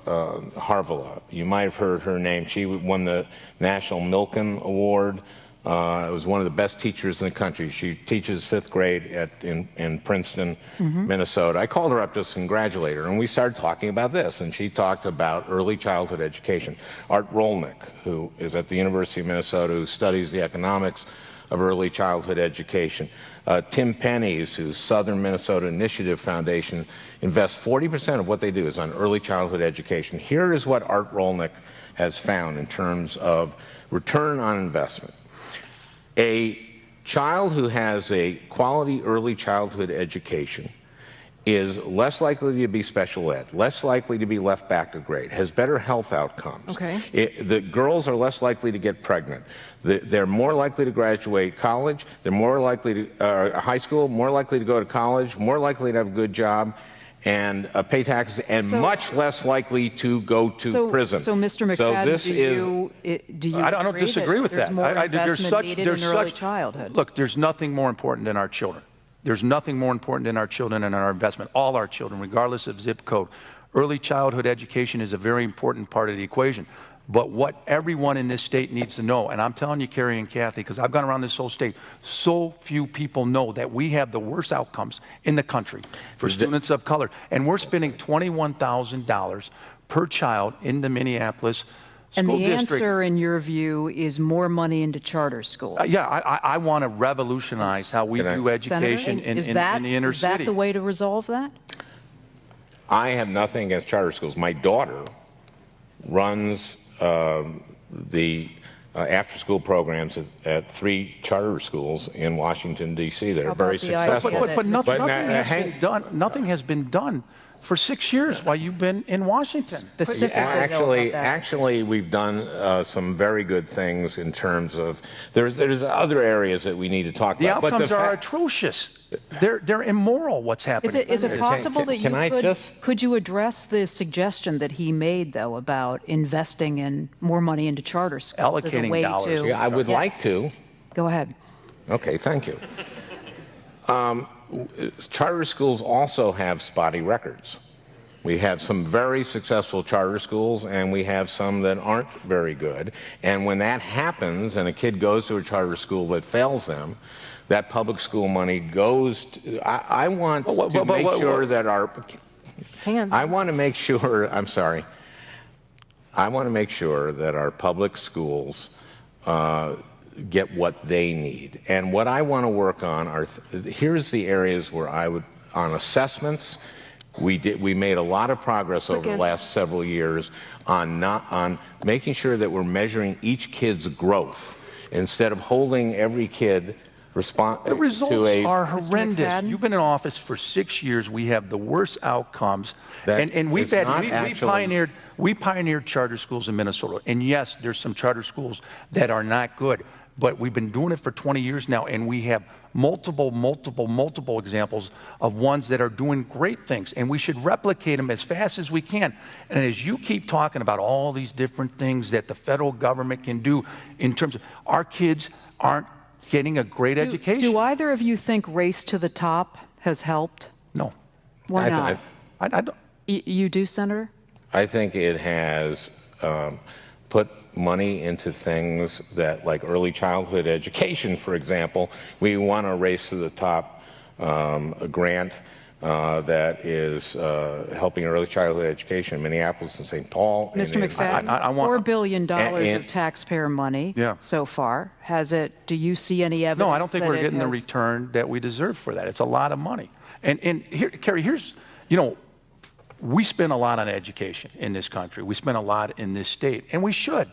Harvilla. You might have heard her name. She won the National Milken Award. Was one of the best teachers in the country. She teaches fifth grade in Princeton, Minnesota. I called her up just to congratulate her, and we started talking about this, and she talked about early childhood education. Art Rolnick, who is at the University of Minnesota, who studies the economics of early childhood education. Tim Pennies, whose Southern Minnesota Initiative Foundation invests 40% of what they do is on early childhood education. Here is what Art Rolnick has found in terms of return on investment. A child who has a quality early childhood education is less likely to be special ed, less likely to be left back a grade, has better health outcomes. Okay. The girls are less likely to get pregnant. They're more likely to graduate college. They're more likely to high school, more likely to go to college, more likely to have a good job and pay taxes, and much less likely to go to prison. So, Mr. McFadden, do you I don't disagree with that. More investment needed in early childhood? Look, there's nothing more important than our children. There's nothing more important than our children and our investment. All our children, regardless of zip code. Early childhood education is a very important part of the equation. But what everyone in this state needs to know, and I'm telling you, Carrie and Kathy, because I've gone around this whole state, so few people know that we have the worst outcomes in the country for students of color. And we're spending $21,000 per child in the Minneapolis school district. And the answer, in your view, is more money into charter schools. Yeah, I want to revolutionize how we do education in the inner city. Is that the way to resolve that? I have nothing against charter schools. My daughter runs the after-school programs at 3 charter schools in Washington, D.C. that are very successful. But nothing has been done for 6 years while you've been in Washington. Actually, we've done some very good things in terms of there's other areas that we need to talk about. The outcomes are atrocious. They're immoral. What's happening? Is it possible that could you address the suggestion that he made, though, about investing in more money into charter schools as a way dollars. to? Yeah, I would like to. Go ahead. Okay, thank you. Charter schools also have spotty records. We have some very successful charter schools, and we have some that aren't very good. And when that happens, and a kid goes to a charter school that fails them, that public school money goes to, I want to make sure that our, hang on. I want to make sure, I'm sorry, I want to make sure that our public schools get what they need. And what I want to work on are, here's the areas where I would, on assessments, we made a lot of progress over the last several years on making sure that we're measuring each kid's growth instead of holding every kid the results are horrendous. You've been in office for 6 years. We have the worst outcomes, and we pioneered charter schools in Minnesota. And yes, there's some charter schools that are not good, but we've been doing it for 20 years now, and we have multiple examples of ones that are doing great things, and we should replicate them as fast as we can. And as you keep talking about all these different things that the federal government can do in terms of our kids aren't getting a great education. Do either of you think Race to the Top has helped? No. Why not? I don't. You do, Senator? I think it has put money into things that, like early childhood education, for example. We won a Race to the Top a grant that is helping early childhood education in Minneapolis and St. Paul. Mr. McFadden, $4 billion of taxpayer money so far. Do you see any evidence? No, I don't think we're getting the return that we deserve for that. It's a lot of money. And here, Kerry, we spend a lot on education in this country. We spend a lot in this state, and we should.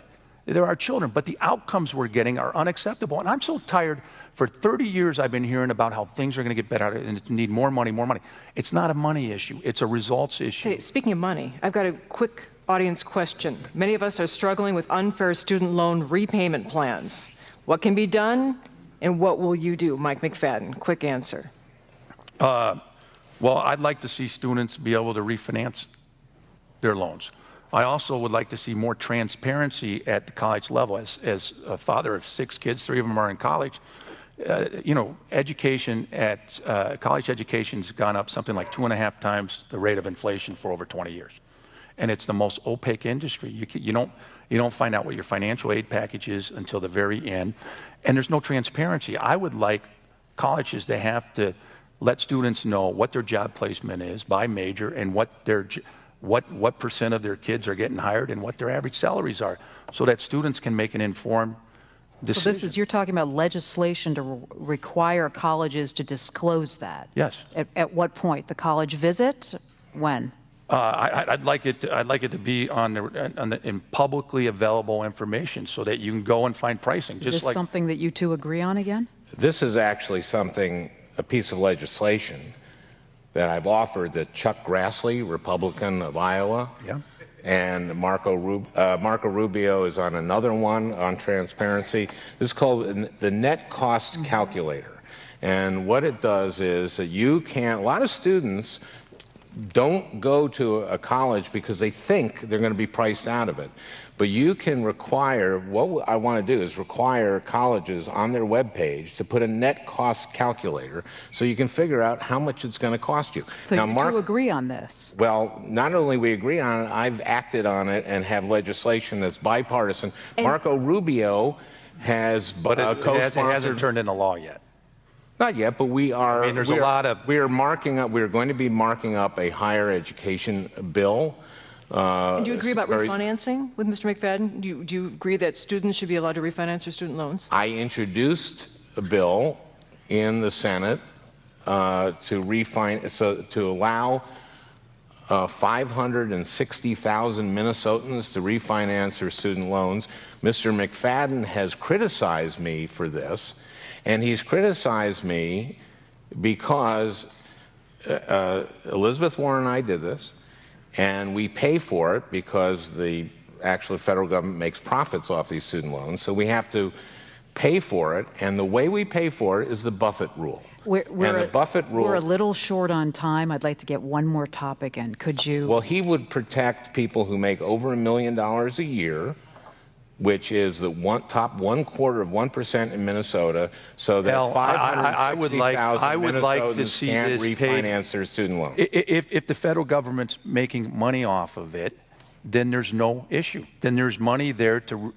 They're our children, but the outcomes we're getting are unacceptable. And I'm so tired. For 30 years, I've been hearing about how things are going to get better and need more money, more money. It's not a money issue. It's a results issue. Speaking of money, I've got a quick audience question. Many of us are struggling with unfair student loan repayment plans. What can be done, and what will you do? Mike McFadden, quick answer. Well, I'd like to see students be able to refinance their loans. I also would like to see more transparency at the college level. As a father of 6 kids, 3 of them are in college, education at college education's gone up something like 2.5 times the rate of inflation for over 20 years. And it's the most opaque industry. You don't find out what your financial aid package is until the very end. And there's no transparency. I would like colleges to have to let students know what their job placement is by major and what percent of their kids are getting hired and what their average salaries are, so that students can make an informed decision. So you're talking about legislation to require colleges to disclose that? Yes. At what point? The college visit? When? I'd like it to be in publicly available information so that you can go and find pricing. Is this something that you two agree on again? This is actually a piece of legislation that I've offered that Chuck Grassley, Republican of Iowa, and Marco Rubio is on another one on transparency. This is called the net cost calculator. And what it does is that a lot of students don't go to a college because they think they're going to be priced out of it. But you can require, what I want to do is require colleges on their webpage to put a net cost calculator so you can figure out how much it's going to cost you. So now, you two agree on this? Well, not only we agree on it, I've acted on it and have legislation that's bipartisan. And Marco Rubio has co-sponsored. It hasn't turned into law yet. Not yet, but we are. I mean, we are marking up. We are going to be marking up a higher education bill. And do you agree about refinancing with Mr. McFadden? Do you agree that students should be allowed to refinance their student loans? I introduced a bill in the Senate to allow 560,000 Minnesotans to refinance their student loans. Mr. McFadden has criticized me for this, and he's criticized me because Elizabeth Warren and I did this. And we pay for it because the federal government makes profits off these student loans. So we have to pay for it. And the way we pay for it is the Buffett rule. We're a little short on time. I'd like to get one more topic in. Could you? Well, he would protect people who make over $1 million a year, which is the top 1/4% in Minnesota, so that 560,000 Minnesotans can't refinance their student loan. If the federal government's making money off of it, then there's no issue. Then there's money there to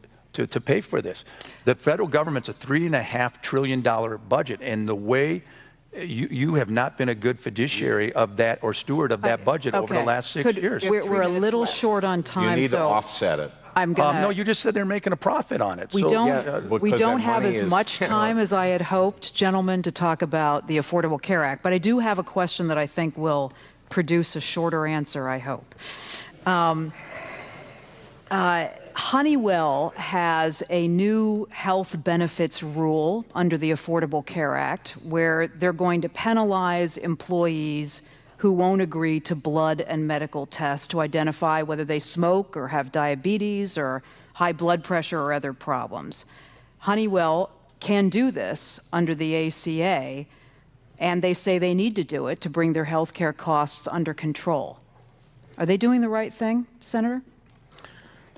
pay for this. The federal government's a $3.5 trillion budget, and the way you have not been a good fiduciary of that or steward of that budget over the last 6 years. We're a little short on time. You need to offset it. No, you just said they're making a profit on it. We So, don't, yeah, we because don't that have money as is- much time as I had hoped, gentlemen, to talk about the Affordable Care Act, but I do have a question that I think will produce a shorter answer, I hope. Honeywell has a new health benefits rule under the Affordable Care Act where they're going to penalize employees who won't agree to blood and medical tests to identify whether they smoke or have diabetes or high blood pressure or other problems. Honeywell can do this under the ACA, and they say they need to do it to bring their health care costs under control. Are they doing the right thing, Senator?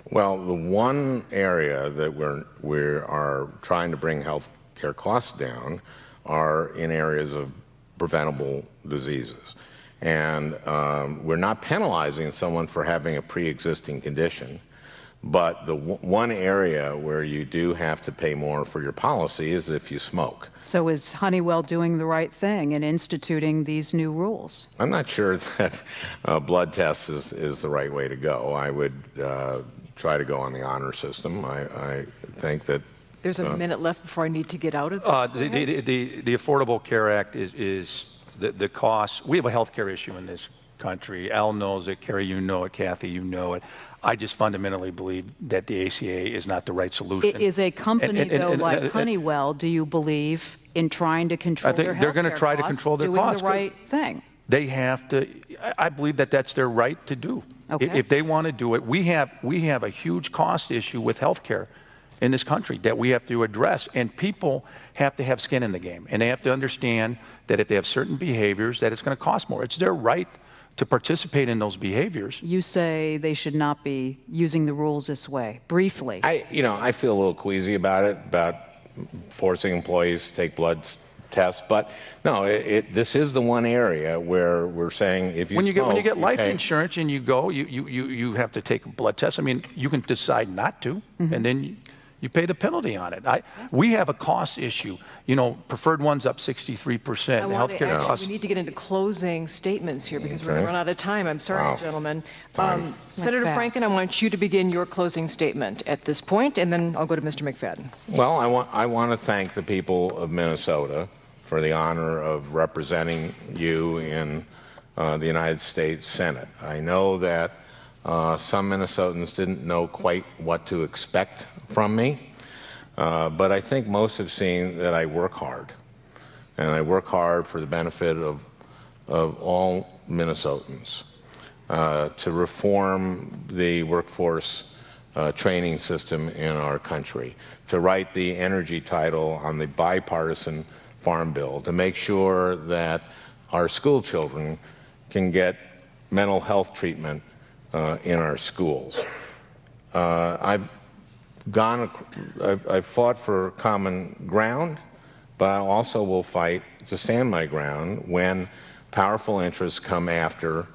Well, the one area that we are trying to bring health care costs down are in areas of preventable diseases. And we're not penalizing someone for having a pre-existing condition, but the one area where you do have to pay more for your policy is if you smoke. So is Honeywell doing the right thing in instituting these new rules? I'm not sure that blood tests is the right way to go. I would try to go on the honor system. I think that... There's a minute left before I need to get out of this. The Affordable Care Act is the cost. We have a health care issue in this country. Al knows it. Kerry, you know it. Kathy, you know it. I just fundamentally believe that the ACA is not the right solution. It is a company, though, like Honeywell, do you believe, in trying to control their health care costs? They're going to try to control their costs. Doing the right thing. They have to. I believe that that's their right to do. Okay. If they want to do it, we have a huge cost issue with health care in this country that we have to address, and people have to have skin in the game, and they have to understand that if they have certain behaviors, that it's going to cost more. It's their right to participate in those behaviors. You say they should not be using the rules this way. Briefly. I feel a little queasy about it, about forcing employees to take blood tests, but no, this is the one area where we're saying if you smoke, when you get life insurance and you go, you have to take a blood test. I mean, you can decide not to, and then you pay the penalty on it. We have a cost issue. You know, preferred one's up 63%. Healthcare costs. We need to get into closing statements here because we're going to run out of time. I'm sorry, gentlemen. Senator Franken, I want you to begin your closing statement at this point, and then I'll go to Mr. McFadden. Well, I want to thank the people of Minnesota for the honor of representing you in the United States Senate. I know that some Minnesotans didn't know quite what to expect from me, but I think most have seen that I work hard, and I work hard for the benefit of all Minnesotans to reform the workforce training system in our country, to write the energy title on the bipartisan Farm Bill, to make sure that our school children can get mental health treatment in our schools. I've fought for common ground, but I also will fight to stand my ground when powerful interests come after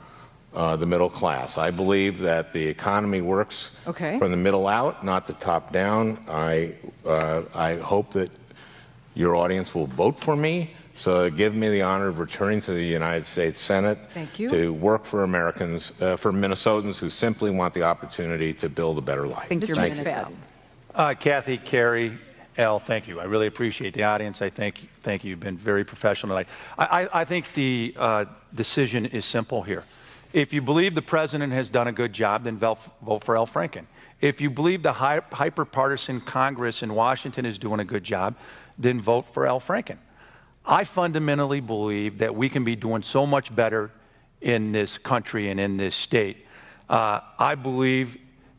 the middle class. I believe that the economy works from the middle out, not the top down. I hope that your audience will vote for me, so give me the honor of returning to the United States Senate to work for Americans, for Minnesotans who simply want the opportunity to build a better life. Thank you. Kathy, Kerry, Al, thank you. I really appreciate the audience. I thank you. You've been very professional tonight. I think the decision is simple here. If you believe the president has done a good job, then vote for Al Franken. If you believe the hyper-partisan Congress in Washington is doing a good job, then vote for Al Franken. I fundamentally believe that we can be doing so much better in this country and in this state. I believe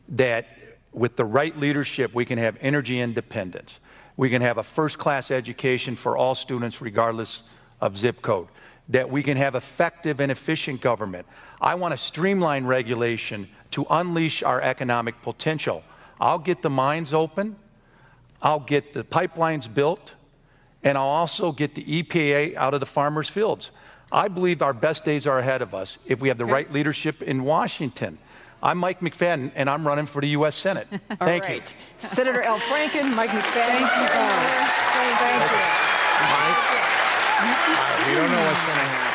that with the right leadership, we can have energy independence. We can have a first-class education for all students regardless of zip code. That we can have effective and efficient government. I want to streamline regulation to unleash our economic potential. I'll get the mines open, I'll get the pipelines built, and I'll also get the EPA out of the farmers' fields. I believe our best days are ahead of us if we have the right leadership in Washington. I'm Mike McFadden, and I'm running for the U.S. Senate. Thank you. Senator Al Franken, Mike McFadden. Thank you. Mike, we don't know what's going to happen.